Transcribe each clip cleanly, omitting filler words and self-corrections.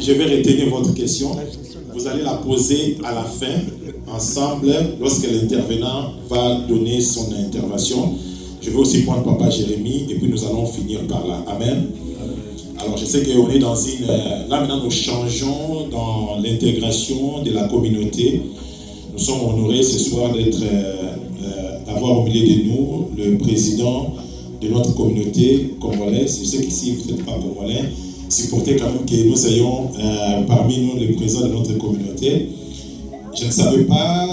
Je vais retenir votre question. Vous allez la poser à la fin, ensemble, lorsque l'intervenant va donner son intervention. Je vais aussi prendre Papa Jérémie et puis nous allons finir par là. Amen. Alors je sais qu'on est dans une... Là maintenant nous changeons dans l'intégration de la communauté. Nous sommes honorés ce soir d'avoir au milieu de nous le président de notre communauté congolaise. Je sais qu'ici vous n'êtes pas congolais. Supporter quand même que nous ayons parmi nous le président de notre communauté. Je ne savais pas,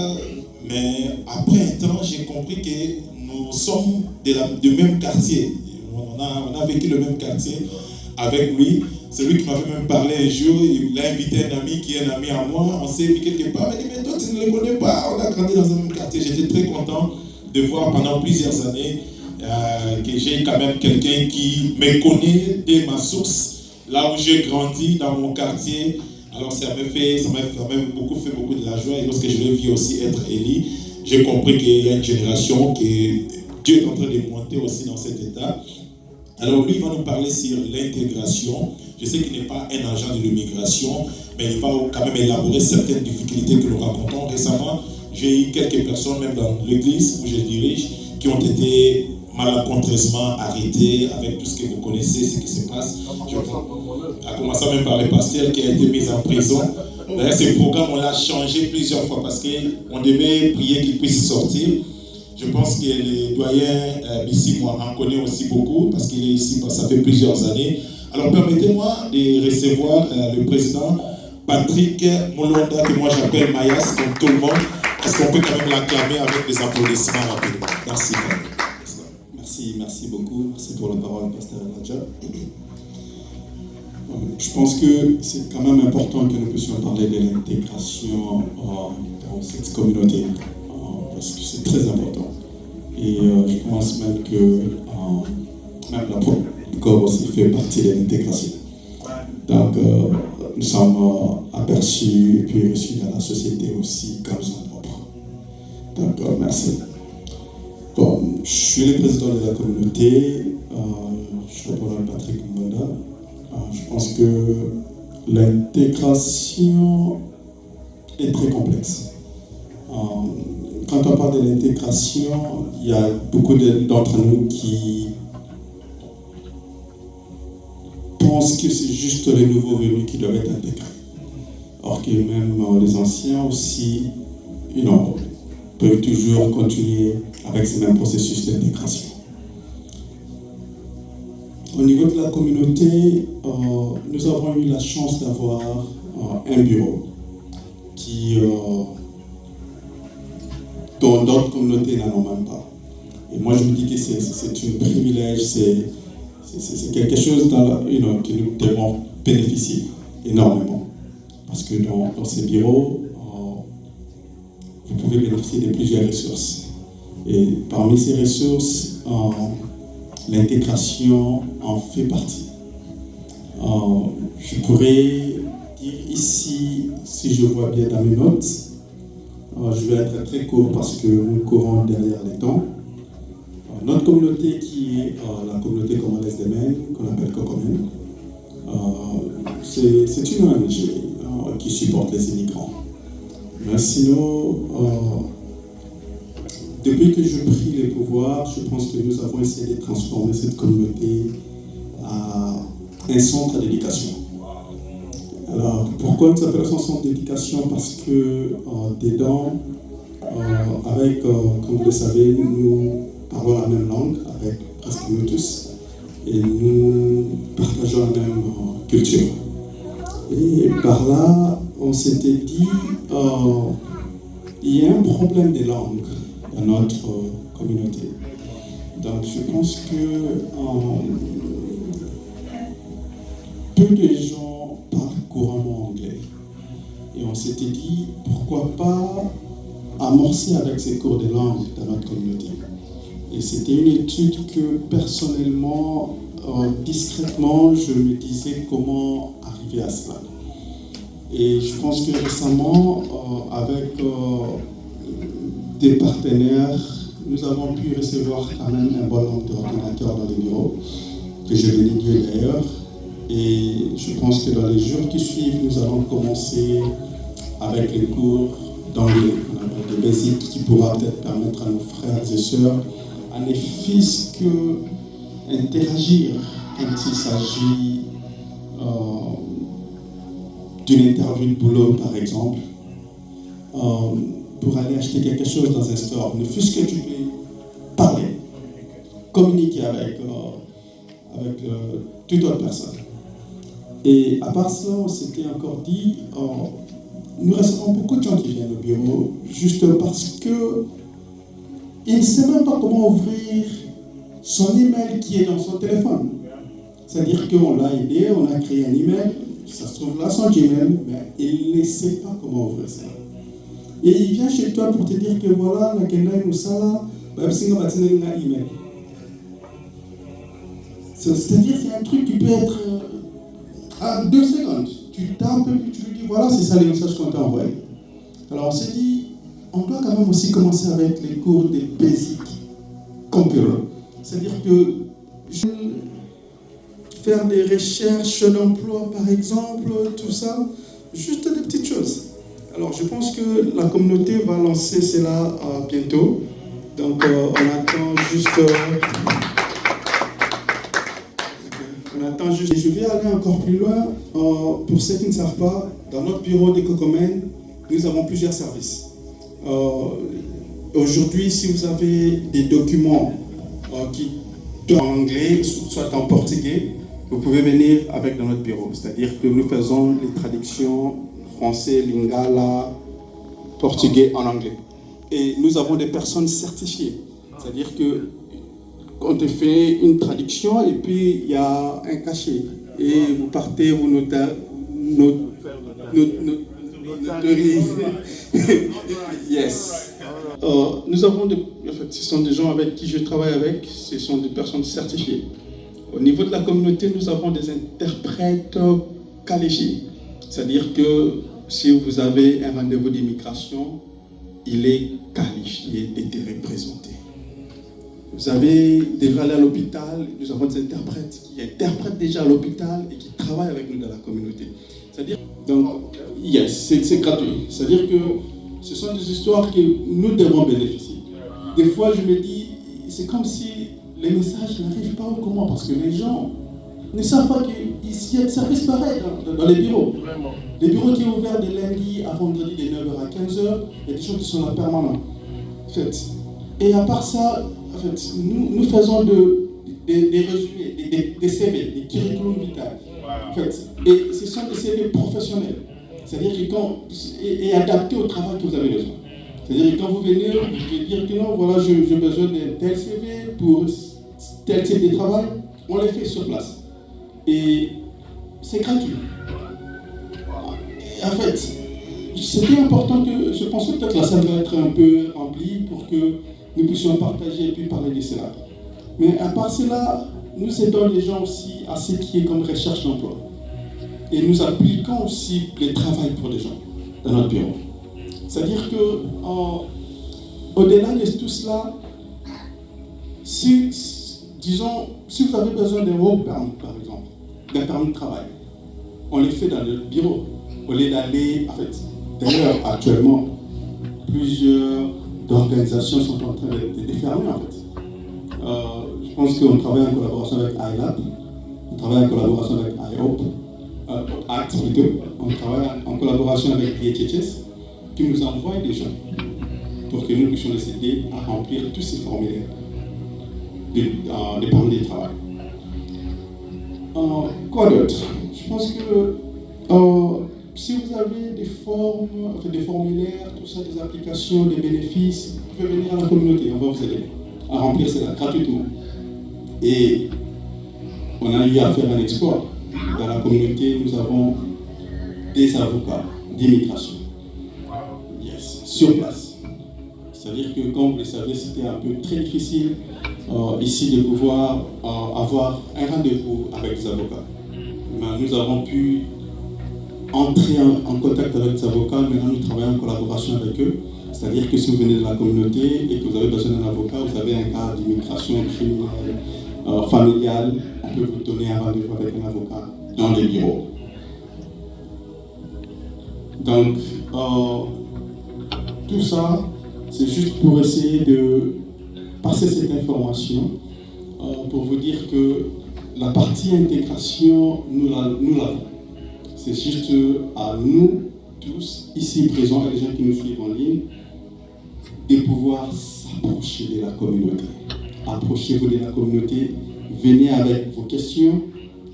mais après un temps, j'ai compris que nous sommes du même quartier. On a vécu le même quartier avec lui. C'est lui qui m'avait même parlé un jour. Il a invité un ami qui est un ami à moi. On s'est vu quelque part. Il m'a dit, mais toi, tu ne le connais pas. On a grandi dans un même quartier. J'étais très content de voir pendant plusieurs années que j'ai quand même quelqu'un qui me connaît de ma source. Là où j'ai grandi, dans mon quartier, alors ça m'a beaucoup fait beaucoup de la joie. Et lorsque je l'ai vu aussi être élu, j'ai compris qu'il y a une génération que Dieu est en train de monter aussi dans cet état. Alors lui, il va nous parler sur l'intégration. Je sais qu'il n'est pas un agent de l'immigration, mais il va quand même élaborer certaines difficultés que nous rencontrons. Récemment, j'ai eu quelques personnes, même dans l'église où je dirige, qui ont été malencontreusement arrêtés avec tout ce que vous connaissez, ce qui se passe. À commencer même par le pasteur qui a été mis en prison. D'ailleurs, ce programme, on l'a changé plusieurs fois parce qu'on devait prier qu'il puisse sortir. Je pense que le doyen Bissi, moi, en connaît aussi beaucoup parce qu'il est ici, ça fait plusieurs années. Alors, permettez-moi de recevoir le président Patrick Moulonda, que moi j'appelle Mayas, comme tout le monde. Est-ce qu'on peut quand même l'acclamer avec des applaudissements rapidement? Merci. Merci beaucoup. Merci pour la parole, Pasteur Elijah. Je pense que c'est quand même important que nous puissions parler de l'intégration dans cette communauté, parce que c'est très important. Et je pense même que même la propre corps aussi fait partie de l'intégration. Donc, nous sommes aperçus et puis reçus dans la société aussi comme son propre. Donc, merci. Bon, je suis le président de la communauté, je m'appelle Patrick Mbonda. Je pense que l'intégration est très complexe. Quand on parle de l'intégration, il y a beaucoup d'entre nous qui pensent que c'est juste les nouveaux venus qui doivent être intégrés. Or que même les anciens aussi, peuvent toujours continuer avec ce même processus d'intégration. Au niveau de la communauté, nous avons eu la chance d'avoir un bureau dont d'autres communautés n'en ont même pas. Et moi, je me dis que c'est un privilège, c'est quelque chose que nous devons bénéficier énormément. Parce que dans ces bureaux, vous pouvez bénéficier de plusieurs ressources. Et parmi ces ressources, l'intégration en fait partie. Je pourrais dire ici, si je vois bien dans mes notes, je vais être très court parce que nous courons derrière les temps. Notre communauté qui est la communauté congolaise des Mènes, qu'on appelle COCOMEN, c'est une ONG qui supporte les immigrants. Mais sinon, depuis que je pris les pouvoirs, je pense que nous avons essayé de transformer cette communauté à un centre d'éducation. Alors, pourquoi nous appelons ça un centre d'éducation? Parce que dedans, comme vous le savez, nous parlons la même langue avec presque nous tous et nous partageons la même culture. Et par là, on s'était dit, il y a un problème de langue dans notre communauté. Donc je pense que peu de gens parlent couramment anglais. Et on s'était dit, pourquoi pas amorcer avec ces cours de langue dans notre communauté. Et c'était une étude que personnellement, discrètement, je me disais comment arriver à cela. Et je pense que récemment, avec des partenaires, nous avons pu recevoir quand même un bon nombre d'ordinateurs dans les bureaux, que je vais dédier d'ailleurs. Et je pense que dans les jours qui suivent, nous allons commencer avec les cours d'anglais, on appelle des basiques, qui pourra peut-être permettre à nos frères et sœurs, à nos fils, d'interagir quand il s'agit d'une interview de boulot, par exemple, pour aller acheter quelque chose dans un store, ne fût-ce que tu peux parler, communiquer avec toute autre personne. Et à part ça, on s'était encore dit, nous recevons beaucoup de gens qui viennent au bureau juste parce que ils ne savent même pas comment ouvrir son email qui est dans son téléphone. C'est-à-dire qu'on l'a aidé, on a créé un email, ça se trouve là son Gmail, mais il ne sait pas comment ouvrir ça. Et il vient chez toi pour te dire que voilà, la Kenda ou ça là, email. C'est-à-dire c'est un truc qui peut être à 2 secondes. Tu tapes et tu lui dis voilà, c'est ça les messages qu'on t'a envoyés. Alors on s'est dit, on doit quand même aussi commencer avec les cours des basic computer. C'est-à-dire que faire des recherches d'emploi par exemple, tout ça, juste des petites choses. Alors je pense que la communauté va lancer cela bientôt. Donc on attend juste... Et je vais aller encore plus loin. Pour ceux qui ne savent pas, dans notre bureau d'Ecocomen, nous avons plusieurs services. Aujourd'hui, si vous avez des documents qui sont en anglais, soit en portugais, vous pouvez venir avec dans notre bureau. C'est-à-dire que nous faisons les traductions français, lingala, portugais en anglais. Et nous avons des personnes certifiées. C'est-à-dire que on te fait une traduction et puis il y a un cachet. Et vous partez, vous notarisez. Yes. Nous avons en fait, ce sont des gens avec qui je travaille avec, ce sont des personnes certifiées. Au niveau de la communauté, nous avons des interprètes qualifiés. C'est-à-dire que si vous avez un rendez-vous d'immigration, il est qualifié d'être représenté. Vous avez déjà allé à l'hôpital, nous avons des interprètes qui interprètent déjà à l'hôpital et qui travaillent avec nous dans la communauté. C'est-à-dire, donc, yes, c'est gratuit. C'est-à-dire que ce sont des histoires que nous devons bénéficier. Des fois, je me dis, c'est comme si les messages n'arrivent pas ou comment, parce que les gens ne savent pas qu'il y a des services pareils dans les bureaux. Les bureaux qui sont ouverts de lundi à vendredi de 9h à 15h, il y a des gens qui sont là permanents. En fait. Et à part ça, en fait, nous faisons des résumés, des CV, des curriculum vitae. En fait, et ce sont des CV professionnels. C'est-à-dire et adaptés au travail que vous avez besoin. C'est-à-dire que quand vous venez, vous pouvez dire que non, voilà, j'ai besoin d'un tel CV pour tel type de travail, on les fait sur place. Et c'est gratuit. Et en fait, c'était important que, je pensais peut-être que la salle va être un peu remplie pour que nous puissions partager et puis parler de cela. Mais à part cela, nous aidons les gens aussi à ce qui est comme recherche d'emploi. Et nous appliquons aussi le travail pour les gens dans notre bureau. C'est-à-dire que, au-delà de tout cela, disons, si vous avez besoin d'un work permit, par exemple, d'un permis de travail, on les fait dans le bureau. Au lieu d'aller, en fait, d'ailleurs, actuellement, plusieurs organisations sont en train de fermer, en fait. Je pense qu'on travaille en collaboration avec iLab, on travaille en collaboration avec IOP, ACT plutôt, on travaille en collaboration avec DHHS, qui nous envoie des gens pour que nous puissions les aider à remplir tous ces formulaires de permis de travail. Quoi d'autre? Je pense que si vous avez des formes, des formulaires, tout ça, des applications, des bénéfices, vous pouvez venir à la communauté, on va vous aider à remplir cela gratuitement. Et on a eu à faire un exploit. Dans la communauté, nous avons des avocats d'immigration. Yes, sur place. C'est-à-dire que, comme vous le savez, c'était un peu très difficile ici de pouvoir avoir un rendez-vous avec des avocats. Mais nous avons pu entrer en contact avec des avocats. Maintenant, nous travaillons en collaboration avec eux. C'est-à-dire que si vous venez de la communauté et que vous avez besoin d'un avocat, vous avez un cas d'immigration criminelle, familiale, on peut vous donner un rendez-vous avec un avocat dans les bureaux. Donc, tout ça, c'est juste pour essayer de passer cette information, pour vous dire que la partie intégration, nous l'avons. C'est juste à nous tous, ici présents, et les gens qui nous suivent en ligne, de pouvoir s'approcher de la communauté. Approchez-vous de la communauté, venez avec vos questions,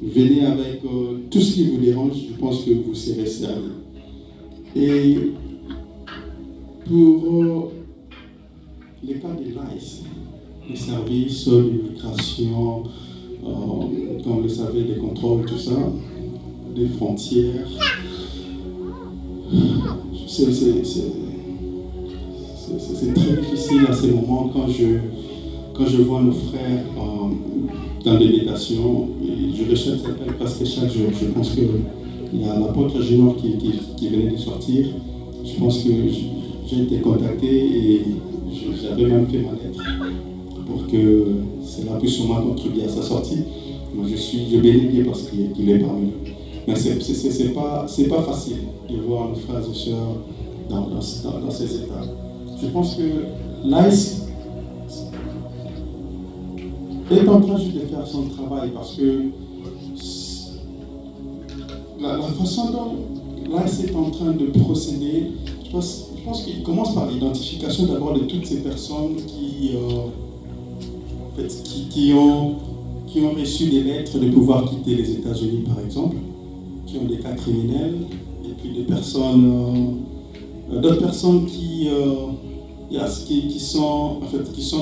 venez avec tout ce qui vous dérange, je pense que vous serez servis. Et pour les cas de l'ICE, les services d'immigration, comme vous le savez, des contrôles, tout ça, des frontières, c'est très difficile à ces moments quand je vois nos frères dans des délégations, et je reçois cet appel presque chaque jour. Je pense qu'il y a l'apôtre Junior qui venait de sortir. Je pense que j'ai été contacté et j'avais même fait ma lettre pour que cela puisse sûrement contribuer à sa sortie. Moi, je bénis Dieu parce qu'il est parmi nous. Mais c'est pas facile de voir nos frères et sœurs dans ces états. Je pense que l'ICE est en train juste de faire son travail parce que la façon dont l'ICE est en train de procéder, je pense qu'il commence par l'identification d'abord de toutes ces personnes qui ont reçu des lettres de pouvoir quitter les États-Unis, par exemple, qui ont des cas criminels, et puis d'autres personnes qui sont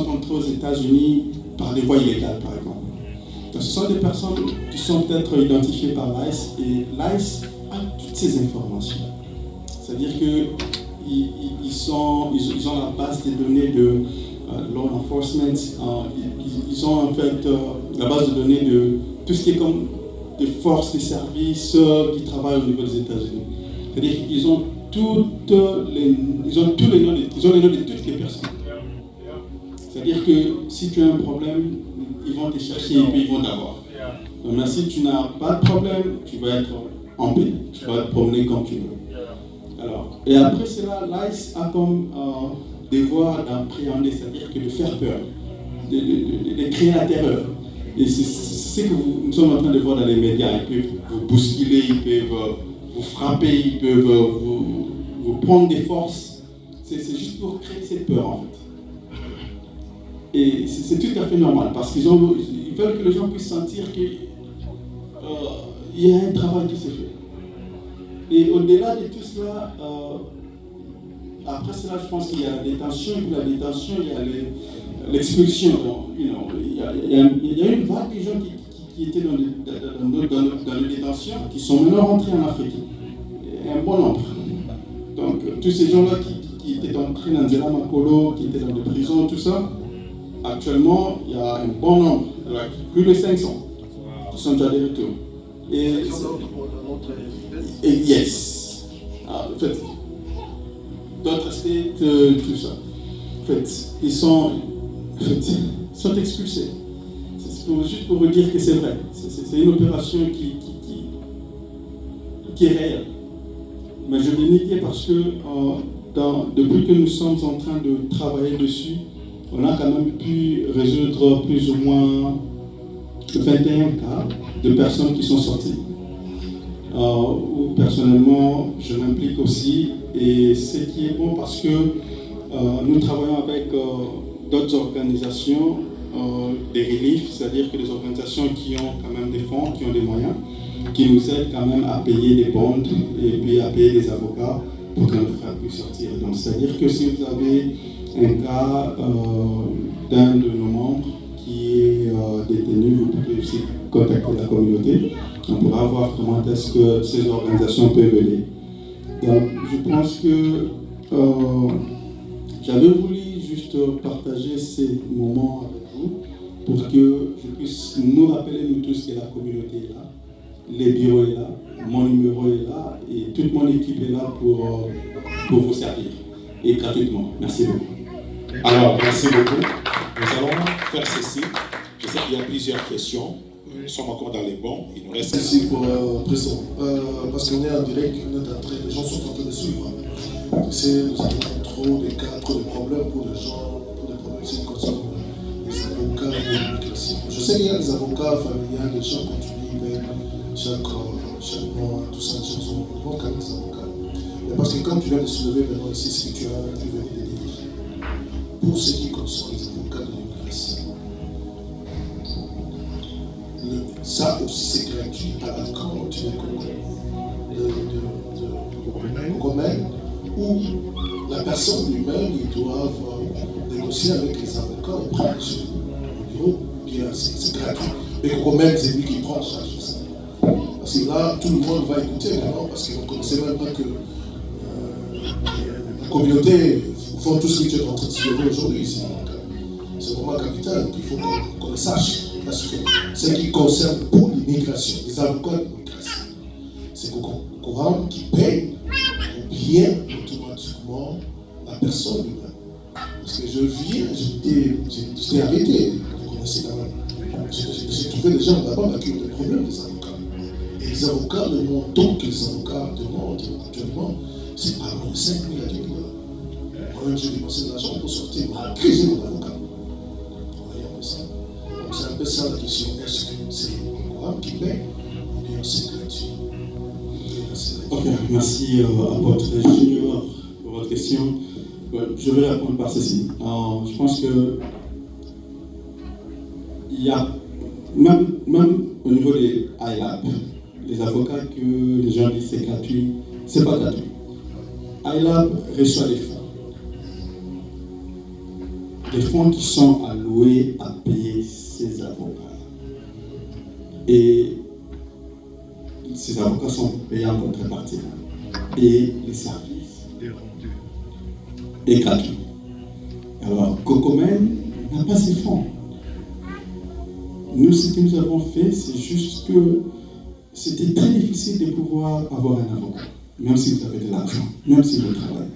entrées aux États-Unis par des voies illégales, par exemple. Donc, ce sont des personnes qui sont peut-être identifiées par l'ICE, et l'ICE a toutes ces informations. C'est-à-dire qu'ils ont la base des données de law enforcement, ils ont en fait la base de données de tout ce qui est comme des forces, des services qui travaillent au niveau des États-Unis. C'est-à-dire qu'ils ont tous les noms de toutes les personnes. C'est-à-dire que si tu as un problème, ils vont te chercher et puis ils vont t'avoir. Mais si tu n'as pas de problème, tu vas être en paix. Tu vas te promener comme tu veux. Alors, et après cela, l'ICE a comme des voies d'appréhender, c'est-à-dire que de faire peur, de créer la terreur. Et c'est ce que nous sommes en train de voir dans les médias. Ils peuvent vous bousculer, ils peuvent vous frapper, ils peuvent vous prendre des forces. C'est juste pour créer cette peur, en fait. Et c'est tout à fait normal, parce qu'ils veulent que les gens puissent sentir qu'il y a un travail qui se fait. Et au-delà de tout cela, après cela, je pense qu'il y a la détention, et puis la détention, il y a l'expulsion. Il y a une vague de gens qui étaient dans les détentions, qui sont maintenant rentrés en Afrique. Un bon nombre. Donc, tous ces gens-là qui étaient entrés dans Nzela Makolo, qui étaient dans les prisons, tout ça, actuellement, il y a un bon nombre, plus de 500, qui sont déjà de retour. Et yes. En fait, d'autres states, tout ça. En fait, ils sont expulsés. C'est juste pour vous dire que c'est vrai. C'est une opération qui est réelle. Mais je l'ai nié parce que depuis que nous sommes en train de travailler dessus, on a quand même pu résoudre plus ou moins 21 cas de personnes qui sont sorties. Où personnellement, je m'implique aussi. Et ce qui est bon parce que nous travaillons avec d'autres organisations, des reliefs, c'est-à-dire que des organisations qui ont quand même des fonds, qui ont des moyens, qui nous aident quand même à payer des bonds et puis à payer des avocats pour que nos frères puissent sortir. Donc, c'est-à-dire que si vous avez un cas d'un de nos membres qui est détenu, vous pouvez aussi contacter la communauté. On pourra voir comment est-ce que ces organisations peuvent aider. Donc, je pense que j'avais voulu juste partager ces moments avec vous pour que je puisse nous rappeler, nous tous, que la communauté est là, les bureaux est là, mon numéro est là et toute mon équipe est là pour vous servir et gratuitement. Merci beaucoup. Alors, merci beaucoup. Nous allons faire ceci. Je sais qu'il y a plusieurs questions. nous sommes encore dans les bons. Il nous reste... Merci pour président. Parce qu'on est en direct, on est en train, les gens sont en train de suivre. Nous avons trop de cas, trop de problèmes pour les gens, pour les problèmes qui concernent les avocats ou l'immigration. Je sais qu'il y a des avocats familiales, les gens continuent, chaque mois, tout ça, les gens sont bons quand même des avocats. Mais parce que comme tu viens de soulever maintenant ici, ce que tu venais de dire, pour ce qui concerne les avocats de l'immigration, ça aussi c'est gratuit à la compte de Cocomel, où la personne lui-même, ils doivent négocier avec les avocats auprès du bureau, bien c'est gratuit. Mais Cocomel, c'est lui qui prend en charge de ça. Parce que là, tout le monde va écouter maintenant, parce qu'ils ne connaissaient même pas que la communauté font tout ce que tu es en train de soulever aujourd'hui ici. C'est vraiment capital, il faut qu'on le sache. Parce que ce qui concerne pour l'immigration, les avocats de l'immigration, c'est Coram qui paye ou bien automatiquement la personne humaine. Parce que je viens, j'étais arrêté, vous connaissez quand même. J'ai trouvé des gens là-bas qui ont des problèmes, des avocats. Et les avocats, le montant que les avocats demandent actuellement, c'est pas loin de 5 000 à 10 000 $. Moi-même, j'ai dépensé de l'argent pour sortir, malgré j'ai mon avocat. C'est un peu ça la question. Est-ce que c'est le Coram qui paie ou bien c'est gratuit? Ok, merci à votre Junior pour votre question. Je vais répondre par ceci. Je pense que il y a, même au niveau des ILAP, les avocats que les gens disent c'est gratuit, c'est pas gratuit. ILAP reçoit des fonds. Des fonds qui sont alloués à payer ses avocats. Et ces avocats sont payés en contrepartie. Et les services est gratuit. Alors, Cocomel n'a pas ces fonds. Nous, ce que nous avons fait, c'est juste que c'était très difficile de pouvoir avoir un avocat, même si vous avez de l'argent, même si vous travaillez.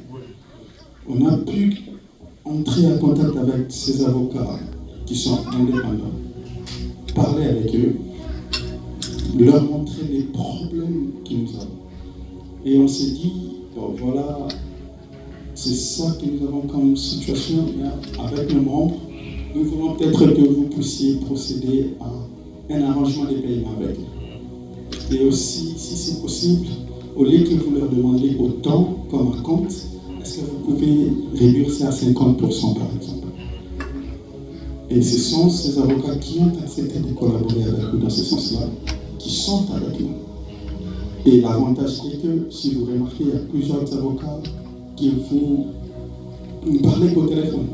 On a pu entrer en contact avec ces avocats qui sont indépendants, parler avec eux, leur montrer les problèmes que nous avons. Et on s'est dit, bon, voilà, c'est ça que nous avons comme situation. Avec nos membres, nous voulons peut-être que vous puissiez procéder à un arrangement de paiement avec eux. Et aussi, si c'est possible, au lieu que vous leur demandiez autant comme un compte, est-ce que vous pouvez réduire ça à 50% par exemple? Et ce sont ces avocats qui ont accepté de collaborer avec nous dans ce sens-là, qui sont avec nous. Et l'avantage est que, si vous remarquez, il y a plusieurs avocats qui vous parlent au téléphone,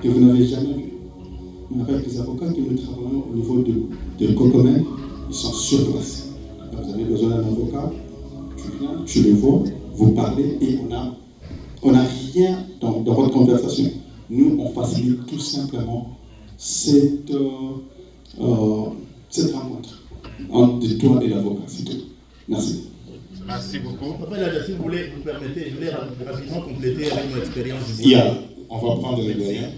que vous n'avez jamais vu. Mais avec les avocats que nous travaillons au niveau de Cocomel, ils sont sur place. Donc, vous avez besoin d'un avocat, tu viens, tu le vois, vous parlez et on n'a rien dans votre conversation. Nous, on facilite tout simplement cette rencontre entre toi et l'avocat, c'est tout. Merci. Merci beaucoup. Papa, si vous voulez, vous permettez, je voulais rapidement compléter avec mon expérience. On va prendre les doyens.